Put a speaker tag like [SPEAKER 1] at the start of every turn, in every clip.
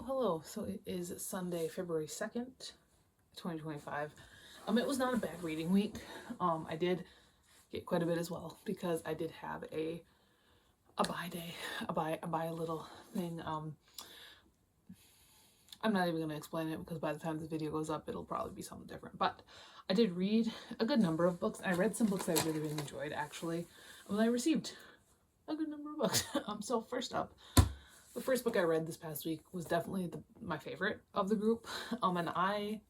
[SPEAKER 1] Hello. So it is Sunday, February 2nd, 2025. It was not a bad reading week. I did get quite a bit as well because I did have a buy day, a buy a little thing. I'm not even going to explain it because by the time this video goes up, it'll probably be something different. But I did read a good number of books. I read some books I really enjoyed, actually. I received a good number of books. So first up, the first book I read this past week was definitely my favorite of the group. And I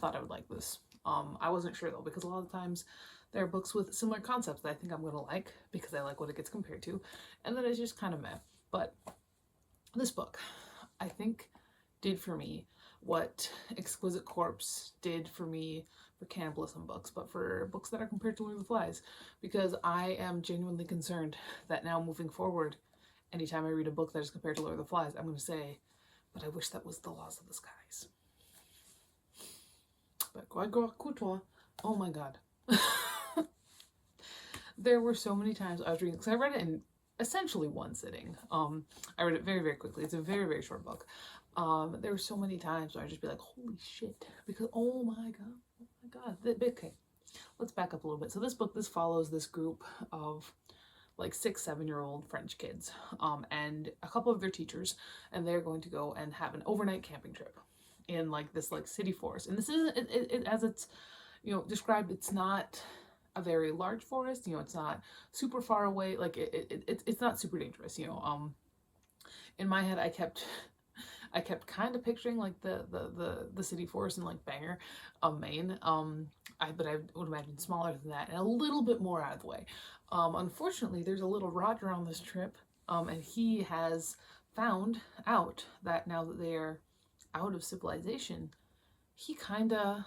[SPEAKER 1] thought I would like this. I wasn't sure though, because a lot of times there are books with similar concepts that I think I'm going to like because I like what it gets compared to, and then it's just kind of meh. But this book, I think, did for me what Exquisite Corpse did for me for cannibalism books, but for books that are compared to Lord of the Flies, because I am genuinely concerned that now moving forward, anytime I read a book that is compared to Lord of the Flies, I'm going to say, but I wish that was The Laws of the Skies. But Gregor Couture, oh my god. There were so many times I was reading, because I read it in essentially one sitting. I read it very, very quickly. It's a very, very short book. There were so many times where I'd just be like, holy shit, because oh my god. Okay, let's back up a little bit. So this follows this group of like 6-7-year-old French kids, and a couple of their teachers, and they're going to go and have an overnight camping trip in like this like city forest. And this is it as it's described. It's not a very large forest. It's not super far away. Like it's not super dangerous. In my head, I kept kind of picturing like the city forest in like Bangor, Maine. But I would imagine smaller than that and a little bit more out of the way. Unfortunately, there's a little Roger on this trip, and he has found out that now that they're out of civilization, he kind of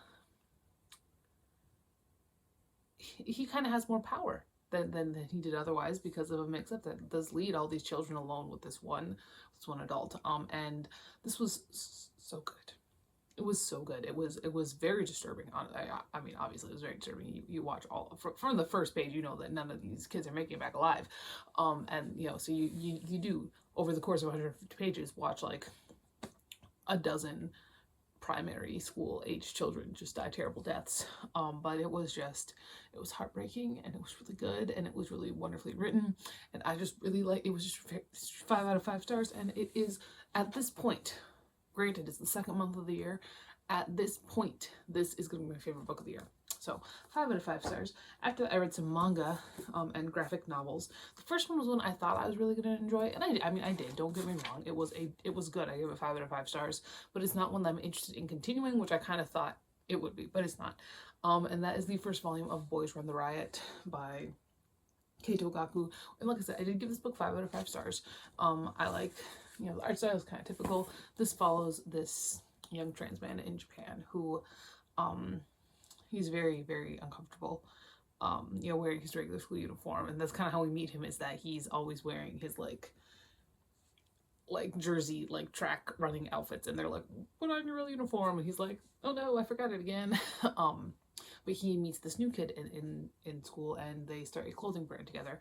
[SPEAKER 1] has more power than he did otherwise, because of a mix-up that does lead all these children alone with this one adult. And this was so good. It was so good. It was very disturbing. I mean, obviously it was very disturbing. You watch all from the first page, you know that none of these kids are making it back alive. And so you do, over the course of 150 pages, watch like a dozen primary school age children just die terrible deaths. But it was heartbreaking, and it was really good, and it was really wonderfully written, and I just really it was just 5 out of 5 stars. And it is, at this point, granted it's the second month of the year, at this point this is going to be my favorite book of the year. So 5 out of 5 stars. After that, I read some manga and graphic novels. The first one was one I thought I was really going to enjoy, and I did. Don't get me wrong. It was good. I gave it 5 out of 5 stars, but it's not one that I'm interested in continuing, which I kind of thought it would be, but it's not. And that is the first volume of Boys Run the Riot by Keito Gaku. And like I said, I did give this book 5 out of 5 stars. I like, the art style is kind of typical. This follows this young trans man in Japan who, he's very, very uncomfortable, wearing his regular school uniform. And that's kind of how we meet him, is that he's always wearing his like jersey, like track running outfits. And they're like, put on your real uniform. And he's like, oh no, I forgot it again. But he meets this new kid in school, and they start a clothing brand together.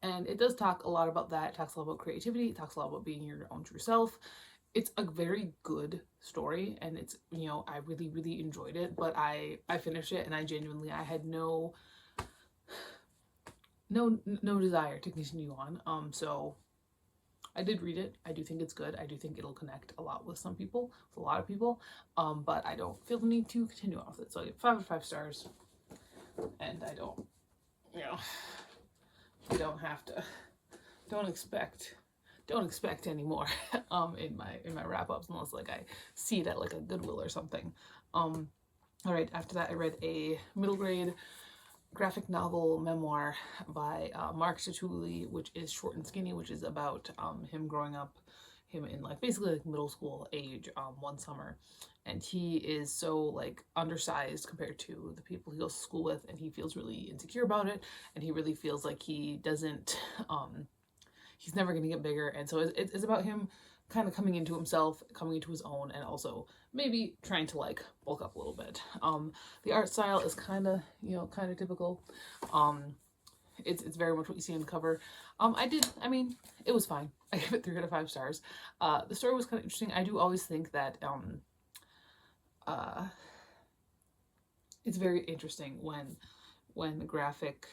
[SPEAKER 1] And it does talk a lot about that. It talks a lot about creativity. It talks a lot about being your own true self. It's a very good story, and it's, I really, really enjoyed it. But I finished it, and I had no desire to continue on. So I did read it. I do think it's good. I do think it'll connect a lot with some people, with a lot of people. But I don't feel the need to continue on with it. So I get 5 out of 5 stars. And I don't, you don't have to, don't expect any more in my wrap-ups, unless like I see it at like a Goodwill or something. All right, after that, I read a middle grade graphic novel memoir by Mark Chatuli, which is Short and Skinny, which is about him growing up, him in like basically like middle school age, one summer. And he is so like undersized compared to the people he goes to school with, and he feels really insecure about it, and he really feels like he doesn't he's never going to get bigger. And so it's about him kind of coming into himself, coming into his own, and also maybe trying to like bulk up a little bit. The art style is kind of typical. It's very much what you see on the cover. I mean, it was fine. I gave it 3 out of 5 stars. The story was kind of interesting. I do always think that it's very interesting when graphic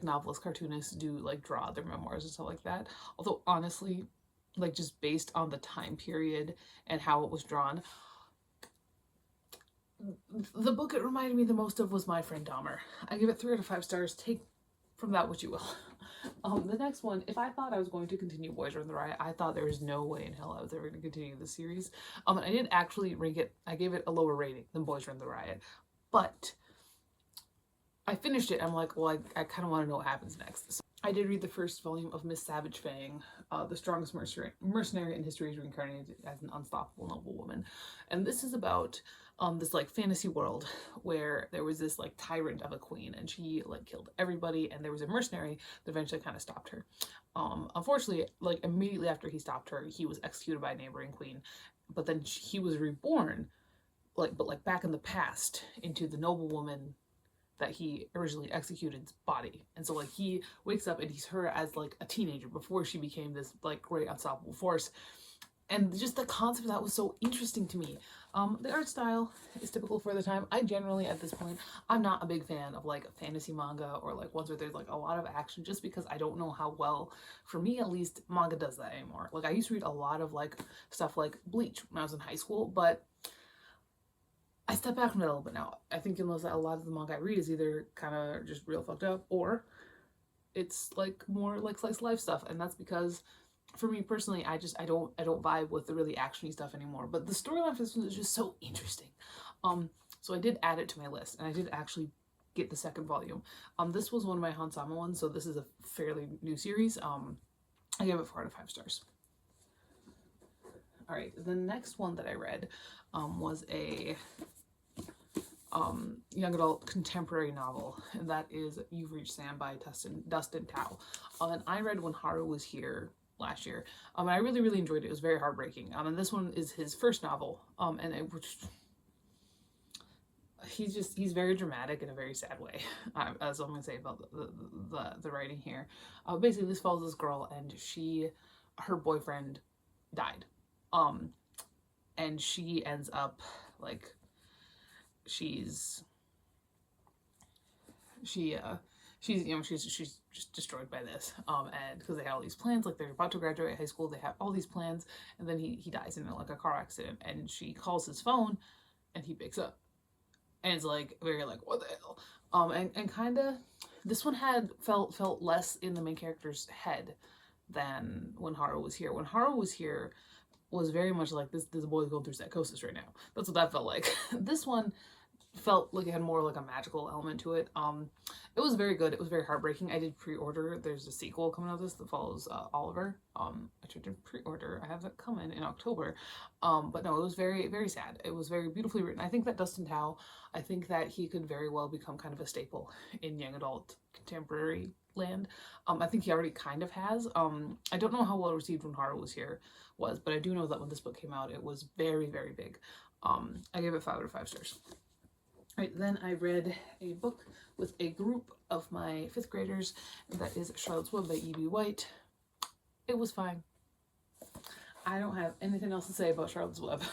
[SPEAKER 1] novelists, cartoonists do like draw their memoirs and stuff like that. Although honestly, like just based on the time period and how it was drawn, the book it reminded me the most of was My Friend Dahmer. I give it 3 out of 5 stars. Take from that what you will. The next one, if I thought I was going to continue Boys Run the Riot, I thought there was no way in hell I was ever going to continue the series. And I did actually rank it, I gave it a lower rating than Boys Run the Riot, but I finished it. I'm like, well, I kind of want to know what happens next. So I did read the first volume of Miss Savage Fang, the strongest mercenary in history is reincarnated as an unstoppable noble woman. And this is about this like fantasy world where there was this like tyrant of a queen, and she like killed everybody, and there was a mercenary that eventually kind of stopped her. Unfortunately, like immediately after he stopped her, he was executed by a neighboring queen, but then he was reborn, but back in the past into the noblewoman that he originally executed's body. And so like he wakes up and he's her as like a teenager before she became this like great unstoppable force. And just the concept of that was so interesting to me. The art style is typical for the time. I generally, at this point, I'm not a big fan of like fantasy manga or like ones where there's like a lot of action, just because I don't know how well, for me at least, manga does that anymore. Like I used to read a lot of like stuff like Bleach when I was in high school, but I step back from it a little bit now. I think you'll notice that a lot of the manga I read is either kind of just real fucked up, or it's like more like slice of life stuff, and that's because for me personally, I don't vibe with the really actiony stuff anymore. But the storyline for this one is just so interesting. So I did add it to my list, and I did actually get the second volume. This was one of my Hansama ones, so this is a fairly new series. I gave it 4 out of 5 stars. All right, the next one that I read was a young adult contemporary novel, and that is You've Reached Sam by Dustin Tao. And I read When Haru Was Here last year, and I really enjoyed it. It was very heartbreaking. And this one is his first novel, and it was, he's very dramatic in a very sad way, as I'm gonna say about the writing here. Basically, this follows this girl, and her boyfriend died, and she ends up like she's just destroyed by this, and because they have all these plans, like they're about to graduate high school, they have all these plans, and then he dies in like a car accident, and she calls his phone, and he picks up, and it's like very like, what the hell, and kind of this one felt less in the main character's head than When Haru Was Here. When Haru Was Here was very much like this boy's going through psychosis right now. That's what that felt like. This one felt like it had more like a magical element to it. It was very good. It was very heartbreaking. I did pre-order. There's a sequel coming out of this that follows Oliver. I tried to pre-order. I have that coming in October. But no, it was very sad. It was very beautifully written. I think that Dustin Tao, I think that he could very well become kind of a staple in young adult contemporary land. I think he already kind of has. I don't know how well received When Haru Was Here was, but I do know that when this book came out, it was very big. I gave it 5 out of 5 stars. Right, then I read a book with a group of my 5th graders, that is Charlotte's Web by E.B. White. It was fine. I don't have anything else to say about Charlotte's Web.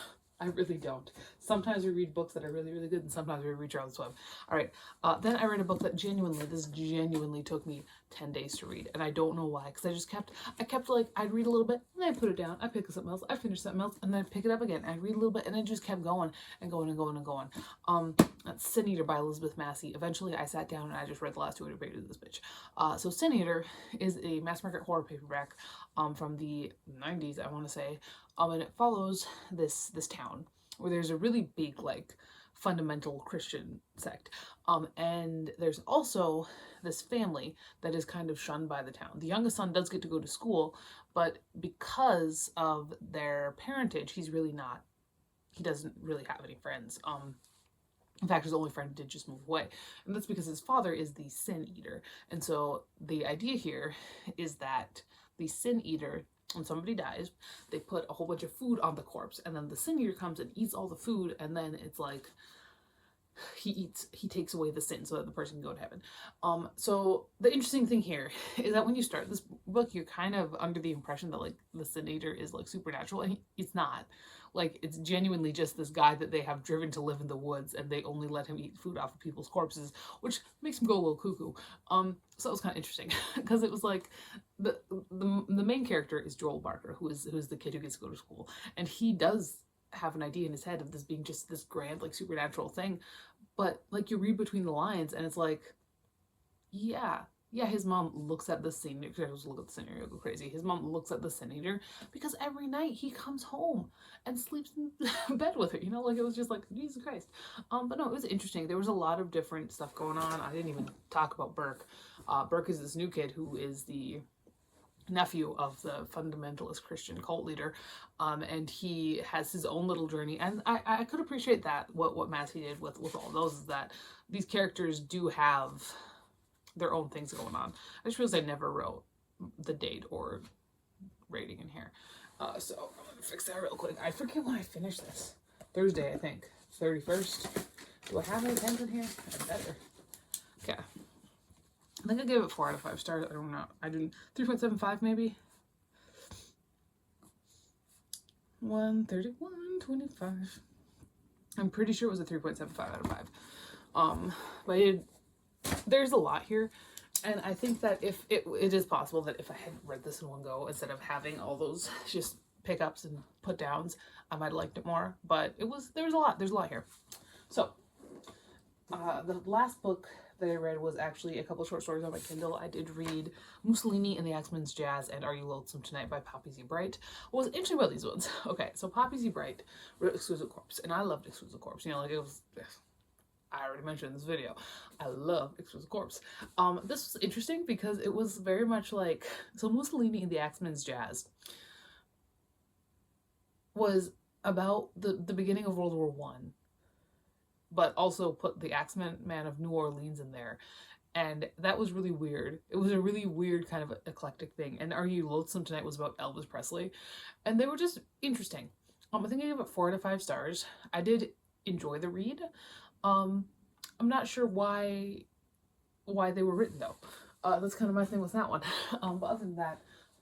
[SPEAKER 1] I really don't. Sometimes we read books that are really good, and sometimes we read Charlotte's Web. All right, then I read a book that genuinely took me 10 days to read, and I don't know why, because I kept like, I'd read a little bit, and I'd put it down, I'd pick up something else, I'd finish something else, and then I'd pick it up again, I'd read a little bit, and it just kept going. That's Sin Eater by Elizabeth Massey. Eventually, I sat down and I just read the last 200 pages of this bitch. So Sin Eater is a mass market horror paperback from the 90s, I want to say, and it follows this town where there's a really big like fundamental Christian sect, and there's also this family that is kind of shunned by the town. The youngest son does get to go to school, but because of their parentage, he doesn't really have any friends. In fact, his only friend did just move away, and that's because his father is the Sin Eater. And so the idea here is that the Sin Eater, when somebody dies, they put a whole bunch of food on the corpse, and then the Sin Eater comes and eats all the food, and then it's like he takes away the sin so that the person can go to heaven. So the interesting thing here is that when you start this book, you're kind of under the impression that like the Sin Eater is like supernatural, and it's not. Like, it's genuinely just this guy that they have driven to live in the woods, and they only let him eat food off of people's corpses, which makes him go a little cuckoo. So it was kind of interesting because it was like the main character is Joel Barker, who's the kid who gets to go to school, and he does have an idea in his head of this being just this grand like supernatural thing, but like you read between the lines and it's like, yeah, his mom looks at the Sin Eater. Look at the Sin Eater, go crazy. His mom looks at the Sin Eater because every night he comes home and sleeps in bed with her. You know, like it was just like, Jesus Christ. But no, it was interesting. There was a lot of different stuff going on. I didn't even talk about Burke. Burke is this new kid who is the nephew of the fundamentalist Christian cult leader, and he has his own little journey, and I could appreciate that. What Massey did with all those is that these characters do have their own things going on. I just realized I never wrote the date or rating in here, so I'm gonna fix that real quick. I forget when I finished this. Thursday, I think. 31st. Do I have any pens in here? I better. Okay. I think I gave it 4 out of 5 stars. I don't know. I didn't. 3.75 maybe. 131.25. I'm pretty sure it was a 3.75 out of 5. But there's a lot here, and I think that if it is possible that if I had read this in one go instead of having all those just pickups and put downs, I might have liked it more. But there was a lot. There's a lot here. So the last book that I read was actually a couple short stories on my Kindle. I did read Mussolini and the Axeman's Jazz and Are You Lonesome Tonight by Poppy Z. Bright. What was interesting about these ones? Okay, so Poppy Z. Bright wrote Exquisite Corpse, and I loved Exquisite Corpse. You know, like it was, I already mentioned in this video, I love Exquisite Corpse. This was interesting because it was very much like, so Mussolini and the Axeman's Jazz was about the beginning of World War One, but also put the Axeman Man of New Orleans in there. And that was really weird. It was a really weird kind of eclectic thing. And Are You Lonesome Tonight was about Elvis Presley. And they were just interesting. I think I gave it 4 out of 5 stars. I did enjoy the read. I'm not sure why they were written though. That's kind of my thing with that one. But other than that,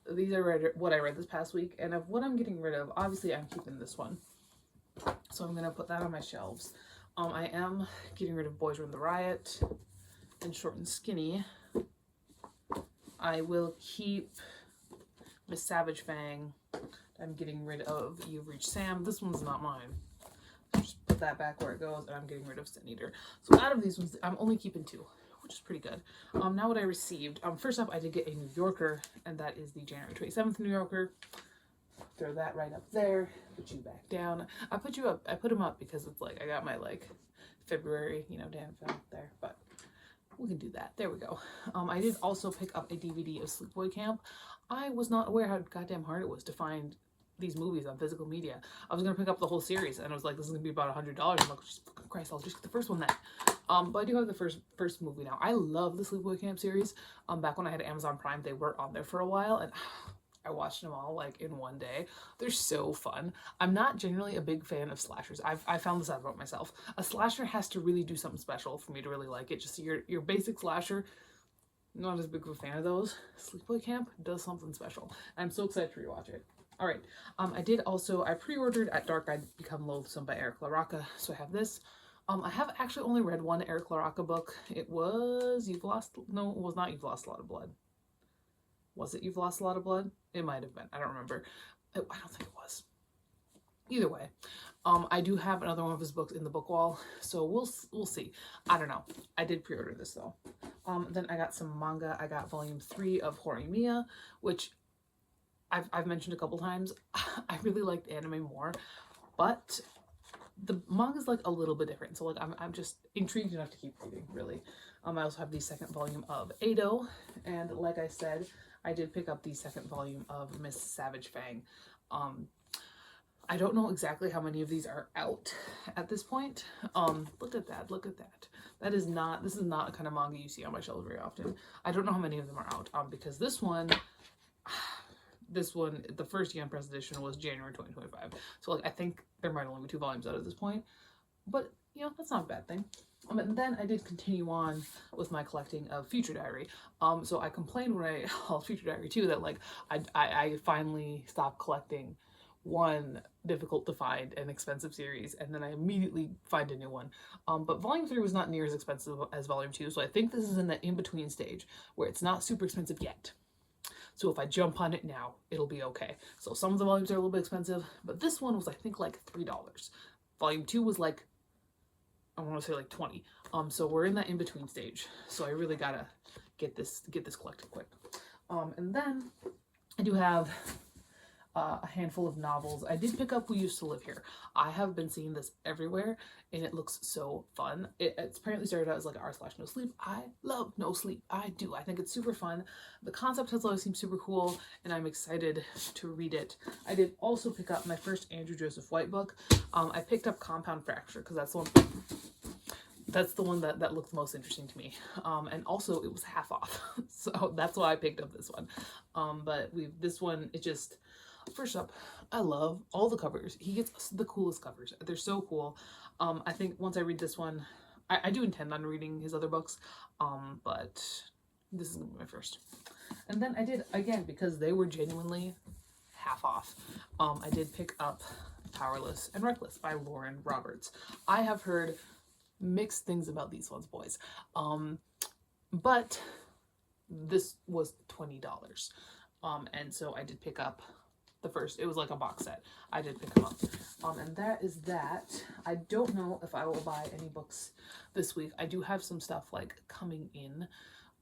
[SPEAKER 1] these are what I read this past week. And of what I'm getting rid of, obviously I'm keeping this one. So I'm going to put that on my shelves. I am getting rid of Boys Run the Riot and Short and Skinny. I will keep Miss Savage Fang. I'm getting rid of You've Reached Sam. This one's not mine. Just put that back where it goes, and I'm getting rid of Sin Eater. So out of these ones, I'm only keeping 2, which is pretty good. Now what I received. First up, I did get a New Yorker, and that is the January 27th New Yorker. Throw that right up there. Put you back down. I put you up. I put them up because it's like I got my like February, Dan film there, but we can do that. There we go. I did also pick up a DVD of Sleepaway Camp. I was not aware how goddamn hard it was to find these movies on physical media. I was gonna pick up the whole series, and I was like, this is gonna be about $100. I'm like, Jesus fucking Christ, I'll just get the first one then. But I do have the first movie now. I love the Sleepaway Camp series. Back when I had Amazon Prime, they were on there for a while, and I watched them all like in one day. They're so fun. I'm not generally a big fan of slashers. I found this out about myself. A slasher has to really do something special for me to really like it. Just your basic slasher, not as big of a fan of those. Sleepaway Camp does something special. I'm so excited to rewatch it. All right. I pre-ordered At Dark I Become Loathsome by Eric LaRocca. So I have this. I have actually only read one Eric LaRocca book. It was it was not You've Lost a Lot of Blood. Was it You've Lost a Lot of Blood? It might have been. I don't remember. I don't think it was. Either way, I do have another one of his books in the book wall, so we'll see. I don't know. I did pre-order this though. Then I got some manga. I got volume 3 of Horimiya, which I've mentioned a couple times. I really liked anime more, but the manga's like a little bit different. So like I'm just intrigued enough to keep reading, really. I also have the 2nd volume of Ado, and like I said, I did pick up the 2nd volume of Miss Savage Fang. I don't know exactly how many of these are out at this point. Look at that, look at that. This is not a kind of manga you see on my shelves very often. I don't know how many of them are out, because this one, the first Yen Press edition was January 2025. So like I think there might only be 2 volumes out at this point. but you know, that's not a bad thing. And then I did continue on with my collecting of Future Diary. So I complained when I hauled Future Diary too that like I finally stopped collecting one difficult to find and expensive series, and then I immediately find a new one. But Volume 3 was not near as expensive as Volume 2, so I think this is in the in-between stage where it's not super expensive yet. So if I jump on it now, it'll be okay. So some of the volumes are a little bit expensive, but this one was I think like $3. Volume 2 was like, I want to say like 20. So we're in that in-between stage. So I really gotta get this collected quick. And then I do have a handful of novels. I did pick up We Used to Live Here. I have been seeing this everywhere and it looks so fun. It's apparently started out as like r/no sleep. I love no sleep. I do. I think it's super fun. The concept has always seemed super cool and I'm excited to read it. I did also pick up my first Andrew Joseph White book. I picked up Compound Fracture because that's the one that looked most interesting to me. And also it was half off. So that's why I picked up this one. But this one, it just, first up, I love all the covers. He gets the coolest covers. They're so cool. I think once I read this one, I do intend on reading his other books, but this is gonna be my first. And then I did, again, because they were genuinely half off, I did pick up Powerless and Reckless by Lauren Roberts. I have heard mixed things about these ones, boys. But this was $20. And so I did pick up the first. It was like a box set. I did pick them up. And that is that. I don't know if I will buy any books this week. I do have some stuff like coming in.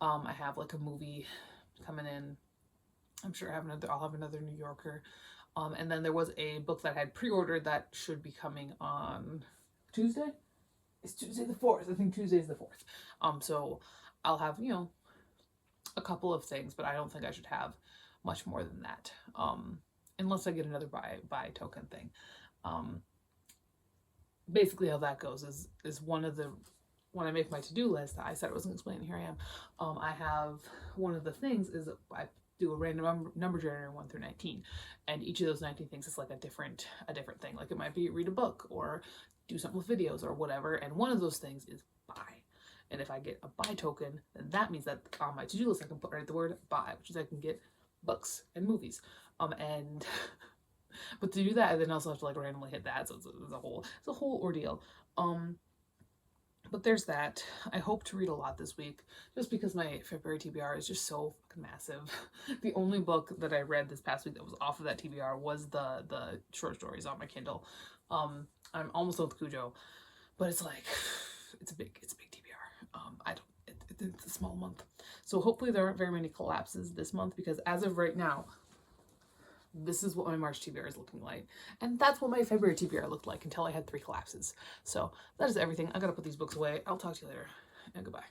[SPEAKER 1] I have like a movie coming in. I'm sure I'll have another New Yorker. And then there was a book that I had pre-ordered that should be coming on Tuesday. It's Tuesday the 4th. I think Tuesday's the 4th. So I'll have, you know, a couple of things, but I don't think I should have much more than that. Unless I get another buy token thing. Basically how that goes is one of the, when I make my to-do list, I said I wasn't explaining, here I am. I have, one of the things is I do a random number generator 1 through 19, and each of those 19 things is like a different thing. Like it might be read a book or do something with videos or whatever, and one of those things is buy. And if I get a buy token, then that means that on my to-do list I can put right the word buy, which is I can get books and movies. And but to do that, I then also have to like randomly hit that, so it's a whole ordeal. But there's that. I hope to read a lot this week, just because my February TBR is just so fucking massive. The only book that I read this past week that was off of that TBR was the short stories on my Kindle. I'm almost done with Cujo, but it's like, it's a big TBR. It's a small month. So hopefully there aren't very many collapses this month, because as of right now, this is what my March TBR is looking like. And that's what my February TBR looked like until I had 3 collapses. So that is everything. I gotta put these books away. I'll talk to you later, and goodbye.